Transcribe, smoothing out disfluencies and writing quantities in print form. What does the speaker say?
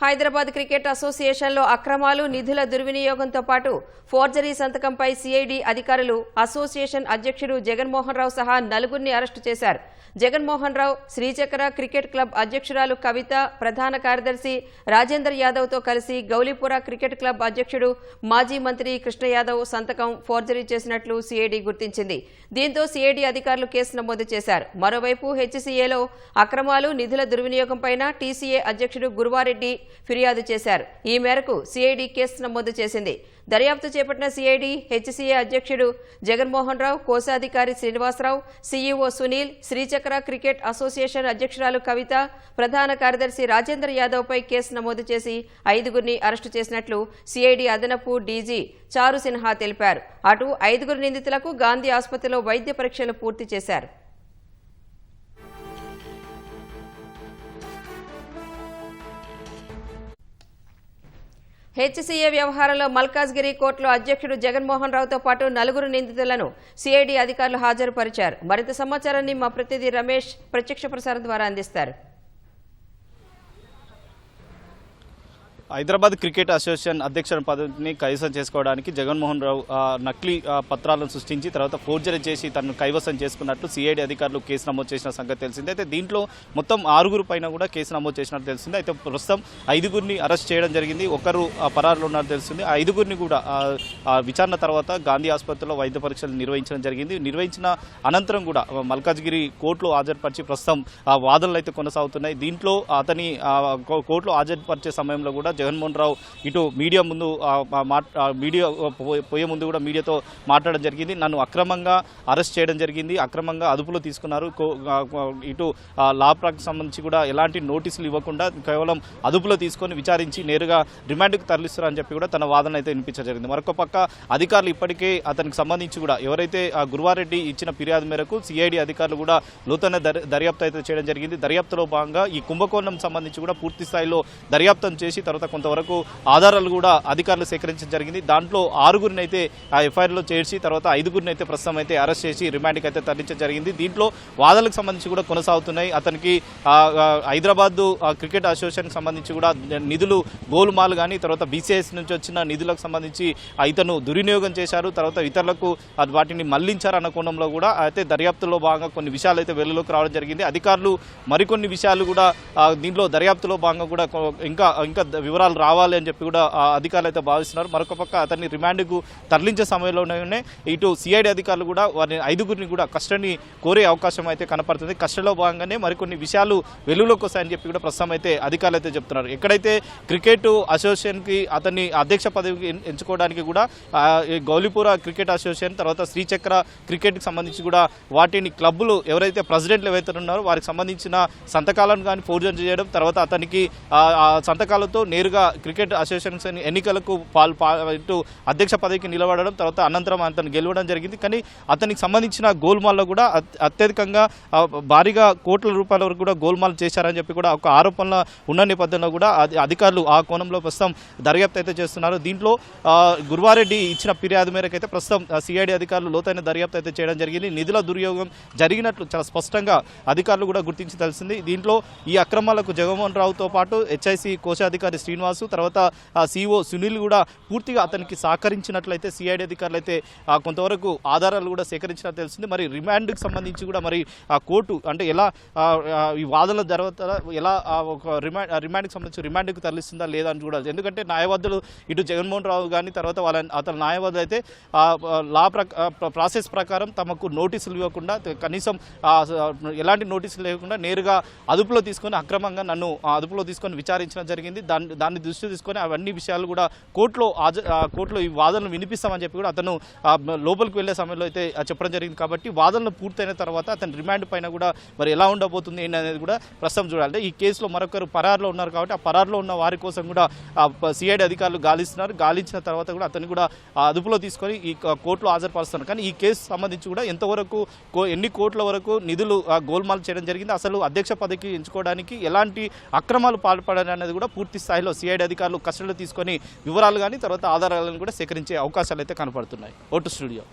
Hyderabad cricket అసోసియేషన్లో అక్రమాలు, నిధుల దుర్వినియోగంతో పాటు ఫోర్జరీ సంతకంపై సిఐడి అధికారులు అసోసియేషన్ అధ్యక్షుడు జగన్మోహన్ రావు సహా నలుగురిని అరెస్టు చేశారు. జగన్మోహన్ రావు, శ్రీచక్ర క్రికెట్ క్లబ్ అధ్యక్షురాలు కవిత, ప్రధాన కార్యదర్శి రాజేందర్ యాదవ్తో కలిసి గౌలీపుర క్రికెట్ క్లబ్ అధ్యక్షుడు మాజీ మంత్రి కృష్ణ యాదవ్ సంతకం ఫోర్జరీ చేసినట్లు సిఐడి గుర్తించింది. దీంతో సిఐడి అధికారులు కేసు నమోదు చేశారు. మరోవైపు హెచ్సీఏలో అక్రమాలు, నిధుల దుర్వినియోగంపై టీసీఏ అధ్యక్షుడు గురువారెడ్డి ఫిర్యాదు చేశారు. ఈ మేరకు సిఐడి కేసు నమోదు చేసింది. దర్యాప్తు చేపట్టిన సిఐడి హెచ్సీఏ అధ్యక్షుడు జగన్మోహన్ రావు, కోశాధికారి శ్రీనివాసరావు, సీఈఓ సునీల్, శ్రీచక్ర క్రికెట్ అసోసియేషన్ అధ్యక్షురాలు కవిత, ప్రధాన కార్యదర్శి రాజేందర్ యాదవ్పై కేసు నమోదు చేసి 5గురిని అరెస్టు చేసినట్లు సిఐడి అదనపు డీజీ చారు సిన్హా తెలిపారు. అటు 5గురు నిందితులకు గాంధీ ఆసుపత్రిలో వైద్య పరీక్షలు పూర్తి చేశారు. హెచ్సీఏ వ్యవహారంలో మల్కాజ్గిరి కోర్టులో అధ్యక్షుడు జగన్మోహన్ రావుతో పాటు 4 నిందితులను సిఐడి అధికారులు హాజరుపరిచారు. మరింత సమాచారాన్ని మా ప్రతినిధి రమేష్ ప్రత్యక్ష ప్రసారం ద్వారా అందిస్తారు. హైదరాబాద్ క్రికెట్ అసోసియేషన్ అధ్యక్షుల పదవిని కైవసం చేసుకోవడానికి జగన్మోహన్ రావు నకిలీ పత్రాలను సృష్టించి తర్వాత ఫోర్జరీ చేసి తనను కైవసం చేసుకున్నట్లు సిఐడి అధికారులు కేసు నమోదు చేసిన సంగతి తెలిసింది. అయితే దీంట్లో మొత్తం 6 పైన కూడా కేసు నమోదు చేసినట్టు తెలిసింది. అయితే ప్రస్తుతం 5గురిని అరెస్ట్ చేయడం జరిగింది. ఒకరు పరారులో ఉన్నట్టు తెలిసింది. 5గురిని కూడా విచారణ తర్వాత గాంధీ ఆసుపత్రిలో వైద్య పరీక్షలు నిర్వహించడం జరిగింది. నిర్వహించిన అనంతరం కూడా మల్కాజ్గిరి కోర్టులో హాజరుపరిచి ప్రస్తుతం వాదనలు అయితే కొనసాగుతున్నాయి. దీంట్లో అతని కోర్టులో హాజరుపరిచే సమయంలో కూడా జగన్మోహన్ రావు ఇటు మీడియా ముందు మీడియా పోయే ముందు కూడా మీడియాతో మాట్లాడడం జరిగింది. నన్ను అక్రమంగా అరెస్ట్ చేయడం జరిగింది, అక్రమంగా అదుపులో తీసుకున్నారు, ఇటు లా ప్రాక్కి సంబంధించి కూడా ఎలాంటి నోటీసులు ఇవ్వకుండా కేవలం అదుపులో తీసుకొని విచారించి నేరుగా రిమాండ్కు తరలిస్తారని చెప్పి కూడా తన వాదన అయితే వినిపించడం జరిగింది. మరొక పక్క అధికారులు ఇప్పటికే అతనికి సంబంధించి కూడా ఎవరైతే గురువారెడ్డి ఇచ్చిన ఫిర్యాదు మేరకు సిఐడి అధికారులు కూడా లోతైన దర్యాప్తు అయితే చేయడం జరిగింది. దర్యాప్తులో భాగంగా ఈ కుంభకోణం సంబంధించి కూడా పూర్తి స్థాయిలో దర్యాప్తు చేసి తర్వాత కొంతవరకు ఆధారాలు కూడా అధికారులు సేకరించడం జరిగింది. దాంట్లో 6గురిని అయితే ఎఫ్ఐఆర్లో చేర్చి తర్వాత 5గురిని అయితే ప్రస్తుతం అయితే అరెస్ట్ చేసి రిమాండ్కి అయితే తరలించడం జరిగింది. దీంట్లో వాదనలకు సంబంధించి కూడా కొనసాగుతున్నాయి. అతనికి హైదరాబాద్ క్రికెట్ అసోసియేషన్కి సంబంధించి కూడా నిధులు గోల్మాల్ కానీ తర్వాత బీసీఐఎస్ నుంచి వచ్చిన నిధులకు సంబంధించి ఇతను దుర్వినియోగం చేశారు, తర్వాత ఇతరులకు వాటిని మళ్లించారు అన్న కోణంలో కూడా అయితే దర్యాప్తులో భాగంగా కొన్ని విషయాలు అయితే వెలుగులోకి రావడం జరిగింది. అధికారులు మరికొన్ని విషయాలు కూడా దీంట్లో దర్యాప్తులో భాగంగా కూడా ఇంకా వివరాలు రావాలి అని చెప్పి కూడా అధికారులు అయితే భావిస్తున్నారు. మరొక పక్క అతన్ని రిమాండ్కు తరలించే సమయంలోనే ఇటు సిఐడి అధికారులు కూడా వారిని 5గురిని కూడా కస్టడీ కోరే అవకాశం అయితే కనపడుతుంది. కస్టడీలో భాగంగానే మరికొన్ని విషయాలు వెలుగులోకి వస్తాయని చెప్పి కూడా ప్రస్తుతం అయితే అధికారులు అయితే చెప్తున్నారు. ఎక్కడైతే క్రికెట్ అసోసియేషన్కి అతన్ని అధ్యక్ష పదవికి ఎంచుకోవడానికి కూడా గౌలీపుర క్రికెట్ అసోసియేషన్ తర్వాత శ్రీచక్ర క్రికెట్కి సంబంధించి కూడా వాటిని క్లబ్బులు ఎవరైతే ప్రెసిడెంట్లు ఎవరైతే ఉన్నారో వారికి సంబంధించిన సంతకాలను కానీ ఫోర్జరీ చేయడం, తర్వాత అతనికి సంతకాలతో నేరుగా క్రికెట్ అసోసియేషన్ ఎన్నికలకు ఇటు అధ్యక్ష పదవికి నిలబడడం, తర్వాత అనంతరం అతను గెలవడం జరిగింది. కానీ అతనికి సంబంధించిన గోల్మాల్లో కూడా అత్యధికంగా భారీగా కోట్ల రూపాయల వరకు కూడా గోల్మాల్ చేశారని చెప్పి కూడా ఒక ఆరోపణలు ఉన్న నేపథ్యంలో కూడా అధికారులు ఆ కోణంలో ప్రస్తుతం దర్యాప్తు అయితే చేస్తున్నారు. దీంట్లో గురువారెడ్డి ఇచ్చిన ఫిర్యాదు మేరకు అయితే ప్రస్తుతం సిఐడి అధికారులు లోతైన దర్యాప్తు అయితే చేయడం జరిగింది. నిధుల దుర్యోగం జరిగినట్లు చాలా స్పష్టంగా అధికారులు కూడా గుర్తించి తెలిసింది. దీంట్లో ఈ అక్రమాలకు జగన్మోహన్ రావుతో పాటు హెచ్ఐసి కోశాధికారి శ్రీనివాసు తర్వాత సీఓ సునీల్ కూడా పూర్తిగా అతనికి సహకరించినట్లయితే సిఐడి అధికారులు అయితే కొంతవరకు ఆధారాలు కూడా సేకరించినట్టు తెలిసింది. మరి రిమాండ్కి సంబంధించి కూడా మరి కోర్టు అంటే ఎలా ఈ వాదనల తర్వాత ఎలా ఒక రిమాండ్కి సంబంధించి రిమాండ్కి తరలిస్తుందా లేదా అని చూడాలి. ఎందుకంటే న్యాయవాదులు ఇటు జగన్మోహన్ రావు కానీ తర్వాత అతని న్యాయవాదులు అయితే లా ప్రాసెస్ ప్రకారం తమకు నోటీసులు ఇవ్వకుండా కనీసం ఎలాంటి నోటీసులు లేకుండా నేరుగా అదుపులో తీసుకొని అక్రమంగా నన్ను అదుపులో తీసుకొని విచారించడం జరిగింది. దాన్ని దృష్టి తీసుకొని అవన్నీ విషయాలు కూడా కోర్టులో ఈ వాదనలు వినిపిస్తామని చెప్పి కూడా అతను లోపలికి వెళ్లే సమయంలో అయితే చెప్పడం జరిగింది. కాబట్టి వాదనలు పూర్తయిన తర్వాత అతని రిమాండ్ పైన కూడా మరి ఎలా ఉండబోతుంది అనేది కూడా ప్రస్తుతం చూడాలి. ఈ కేసులో మరొకరు పరారులో ఉన్నారు కాబట్టి ఆ పరారులో ఉన్న వారి కోసం కూడా సిఐడి అధికారులు గాలిస్తున్నారు. గాలించిన తర్వాత కూడా అతన్ని కూడా అదుపులో తీసుకొని ఈ కోర్టులో హాజరుపరుస్తున్నారు. కానీ ఈ కేసు సంబంధించి కూడా ఎంతవరకు ఎన్ని కోట్ల వరకు నిధులు గోల్మాల్ చేయడం జరిగింది, అసలు అధ్యక్ష పదవికి ఎంచుకోవడానికి ఎలాంటి అక్రమాలు పాల్పడాలి అనేది కూడా పూర్తి స్థాయిలో సిఐడి అధికారులు కస్టడీలో తీసుకొని వివరాలు కానీ తర్వాత ఆధారాలను కూడా సేకరించే అవకాశాలు అయితే కనపడుతున్నాయి. Vote studio.